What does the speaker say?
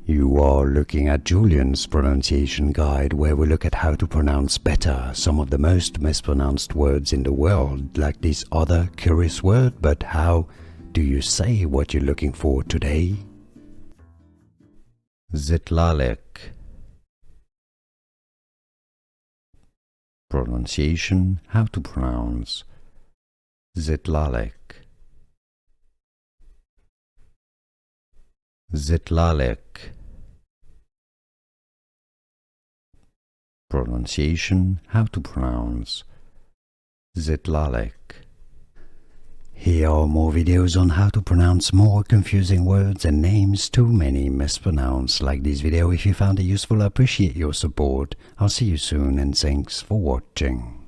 You are looking at Julian's pronunciation guide, where we look at how to pronounce better some of the most mispronounced words in the world, like this other curious word. But how do you say what you're looking for today? Xitlalic. Pronunciation, how to pronounce Xitlalic. Xitlalic. Pronunciation, how to pronounce Xitlalic. Here are more videos on how to pronounce more confusing words and names too many mispronounced. Like this video if you found it useful. I appreciate your support. I'll see you soon and thanks for watching.